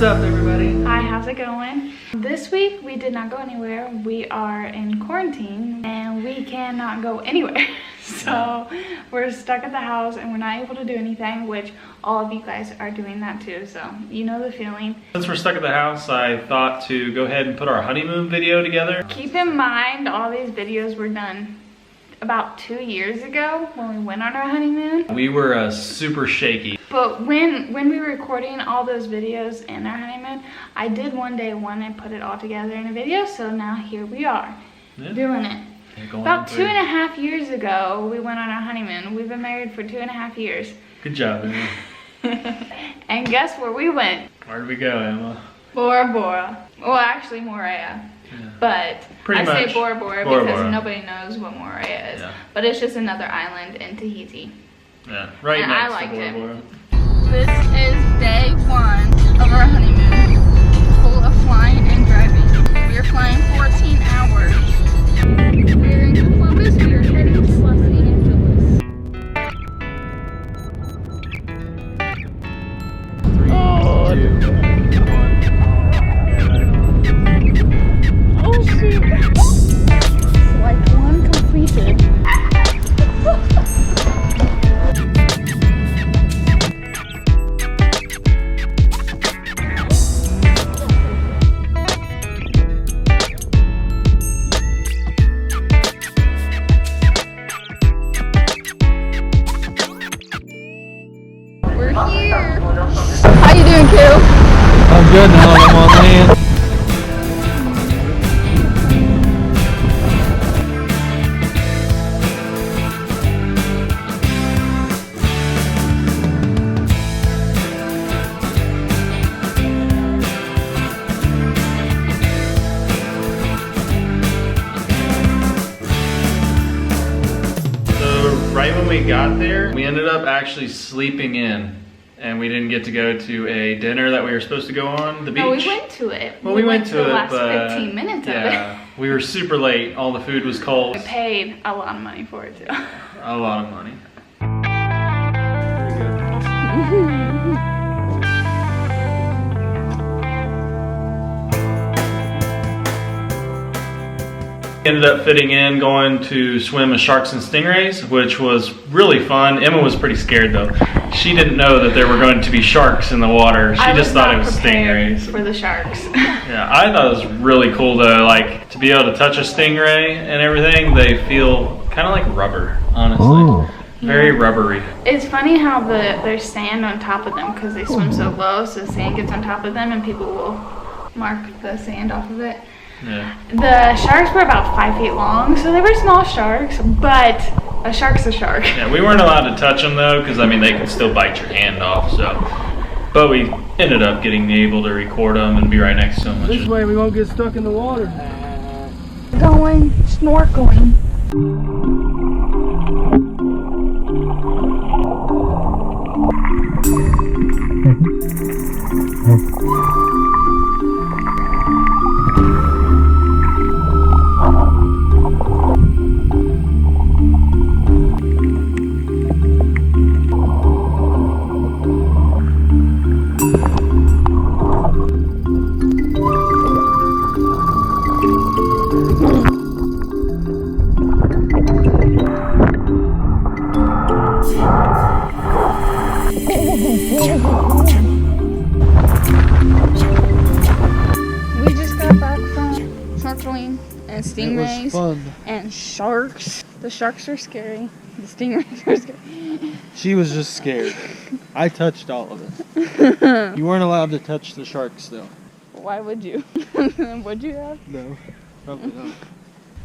up, everybody? Hi, how's it going? This week we did not go anywhere. We are in quarantine and we cannot go anywhere. So we're stuck at the house and we're not able to do anything, which all of you guys are doing that too. So you know the feeling. Since we're stuck at the house, I thought to go ahead and put our honeymoon video together. Keep in mind, all these videos were done about 2 years ago when we went on our honeymoon. We were super shaky. But when we were recording all those videos in our honeymoon, I did one day want to put it all together in a video. So now here we are doing it. About 2.5 years ago, we went on our honeymoon. We've been married for 2.5 years. Good job, Emma. And guess where we went? Where did we go, Emma? Bora Bora. Well, actually Moorea. Yeah. But I say Bora Bora because nobody knows what Moorea is. Yeah. But it's just another island in Tahiti. Yeah, right and next I liked to Bora Bora. This is day 1 of our honeymoon, full of flying and driving. We are flying 14 hours. We're in Columbus. We are heading to Los Angeles. Oh, 3, 2, 1. Oh shoot! Like one completed. How you doing, Q? I'm good now. I'm on land. So right when we got there, we ended up actually sleeping in. And we didn't get to go to a dinner that we were supposed to go on the beach. No, we went to it. Well, we went to the it, last but 15 minutes of it. We were super late. All the food was cold. We paid a lot of money for it too. A lot of money. Ended up fitting in going to swim with sharks and stingrays, which was really fun. Emma was pretty scared though. She didn't know that there were going to be sharks in the water. She just thought it was stingrays. For the sharks. Yeah, I thought it was really cool though, like to be able to touch a stingray and everything. They feel kind of like rubber, honestly. Oh. Very rubbery. It's funny how there's sand on top of them because they swim so low, so the sand gets on top of them and people will mark the sand off of it. Yeah. The sharks were about 5 feet long, so they were small sharks, but a shark's a shark. Yeah, we weren't allowed to touch them though, because I mean they could still bite your hand off. So, but we ended up getting able to record them and be right next to them. This way we won't get stuck in the water. Going snorkeling. We just got back from snorkeling and stingrays and sharks. The sharks are scary. The stingrays are scary. She was just scared. I touched all of it. You weren't allowed to touch the sharks though. Why would you? Would you have? No, probably not.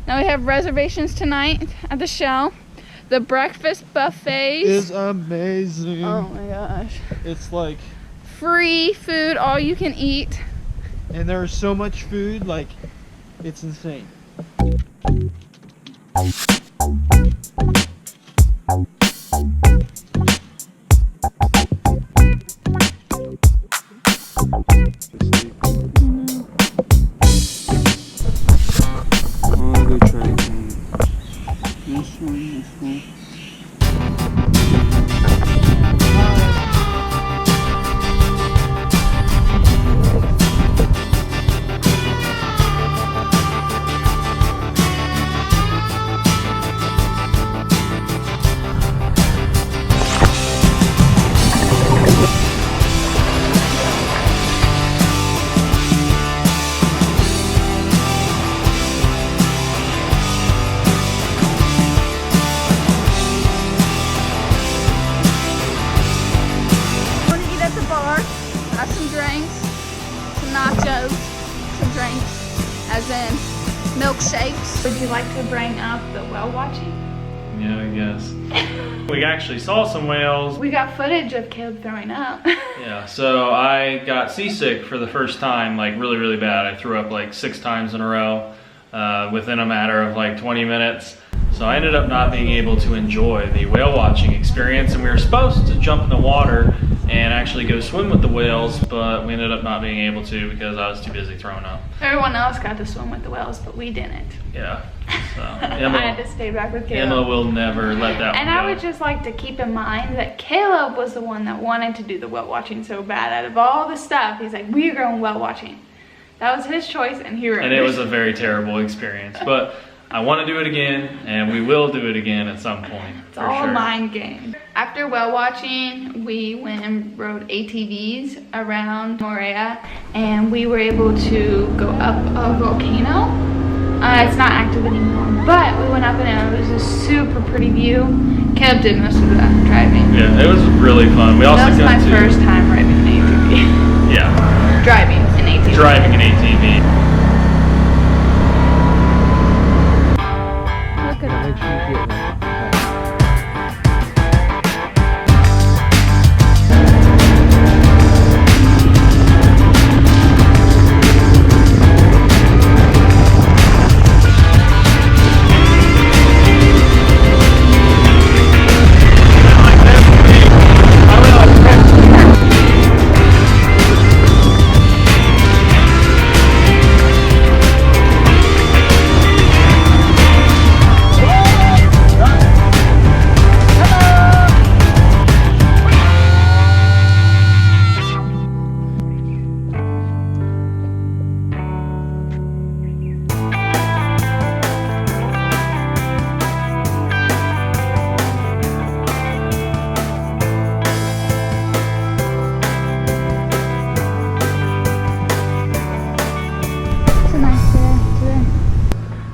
Now we have reservations tonight at the Shell. The breakfast buffet is amazing. Oh my gosh. It's like free food, all you can eat. And there's so much food, like it's insane. as in milkshakes. Would you like to bring up the whale watching? Yeah, I guess. We actually saw some whales. We got footage of Caleb throwing up. Yeah, so I got seasick for the first time, like really, really bad. I threw up like 6 times in a row within a matter of like 20 minutes. So I ended up not being able to enjoy the whale watching experience, and we were supposed to jump in the water and actually go swim with the whales, but we ended up not being able to because I was too busy throwing up. Everyone else got to swim with the whales, but we didn't. Yeah, so I had to stay back with Caleb. Emma will never let that and one go. I would just like to keep in mind that Caleb was the one that wanted to do the whale watching so bad. Out of all the stuff, he's like, we're going whale watching. That was his choice, and he ruined it. And it was a very terrible experience, but I want to do it again, and we will do it again at some point. It's all a mind game. After whale watching, we went and rode ATVs around Moorea, and we were able to go up a volcano. It's not active anymore, but we went up and it was a super pretty view. Caleb did most of the driving. Yeah, it was really fun. We also that was got my first time riding an ATV. Yeah. Driving an ATV. Driving an ATV. Look at Make sure you get that.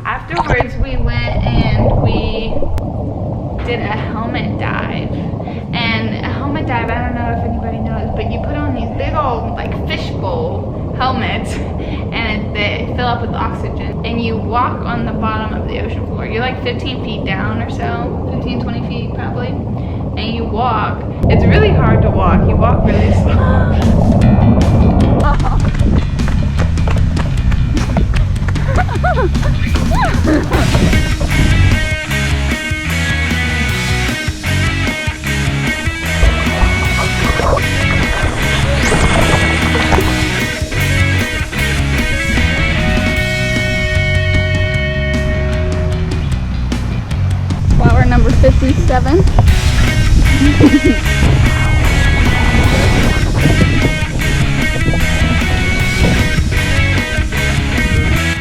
Afterwards, we went and we did a helmet dive. And a helmet dive, I don't know if anybody knows, but you put on these big old like fishbowl helmets and they fill up with oxygen. And you walk on the bottom of the ocean floor. You're like 15 feet down or so, 15, 20 feet probably. And you walk. It's really hard to walk. You walk really slow. flower number 57.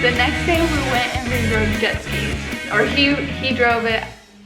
The next day we went and we rode jet skis. Or he drove it,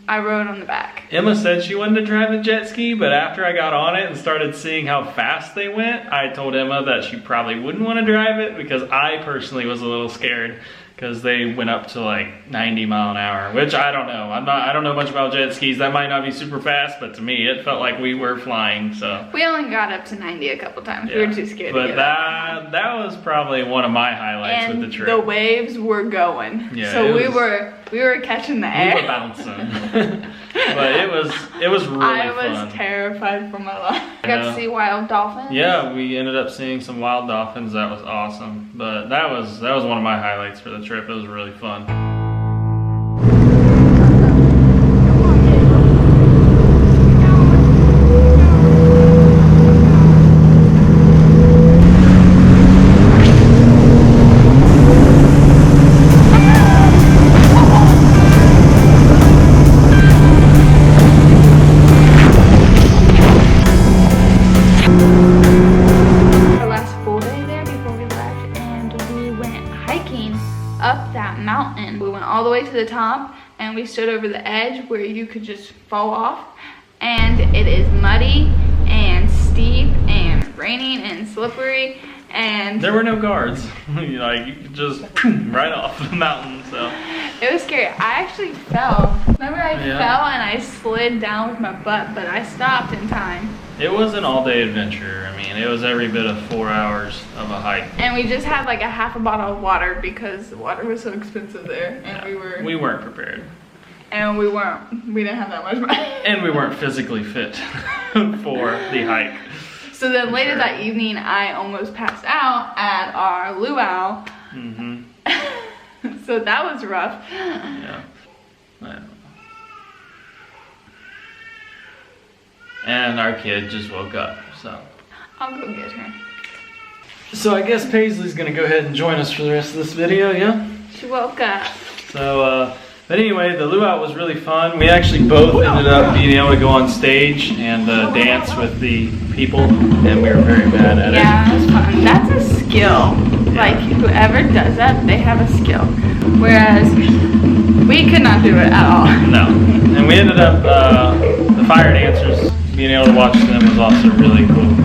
I rode on the back. Emma said she wanted to drive the jet ski, but after I got on it and started seeing how fast they went, I told Emma that she probably wouldn't want to drive it because I personally was a little scared because they went up to like 90 mile an hour, which I don't know. I don't know much about jet skis. That might not be super fast, but to me it felt like we were flying, so. We only got up to 90 a couple times. Yeah. We were too scared to but get up. that was probably one of my highlights And with the trip. the waves were going. Yeah, so we was- were catching the air. We were bouncing. But it was really I fun. was terrified for my life. I I got know. to see wild dolphins. Yeah, we ended up seeing some wild dolphins. That was awesome. But that was one of my highlights for the trip. It was really fun. Our last full day there before we left, and we went hiking up that mountain. We went all the way to the top, and we stood over the edge where you could just fall off. And it is muddy and steep and raining and slippery, and There were no guards. You could just right off the mountain. So It was scary. I actually fell. Remember I Yeah. fell and I slid down with my butt, but I stopped in time. It was an all-day adventure. I mean, it was every bit of 4 hours of a hike. And we just had like a half a bottle of water because the water was so expensive there, and We weren't prepared. and we didn't have that much money. And we weren't physically fit for the hike. So then later Sure. that evening, I almost passed out at our luau. Mm-hmm. So that was rough. Yeah. I don't know. And our kid just woke up, so. I'll go get her. So I guess Paisley's gonna go ahead and join us for the rest of this video, yeah? She woke up. So, but anyway, the luau was really fun. We actually both ended up being able to go on stage and dance with the people, and we were very bad at it. Yeah, it was fun. That's a skill. Like, whoever does that, they have a skill. Whereas, we could not do it at all. No. And we ended up, the fire dancers, being able to watch them was also really cool.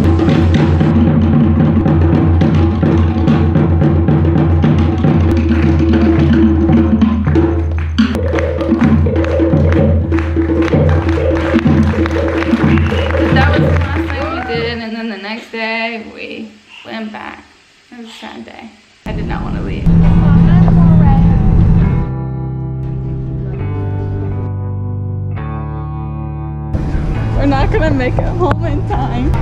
That was the last thing we did, and then the next day, we went back. It was a sad day. I did not want to leave. We're not gonna make it home in time.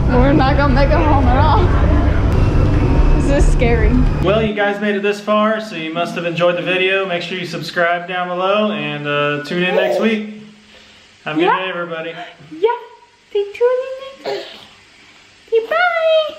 We're not gonna make it home at all. This is scary. Well, you guys made it this far, so you must have enjoyed the video. Make sure you subscribe down below and tune in next week. Have a good day, everybody. Yeah, stay tuned in next week. Okay, bye.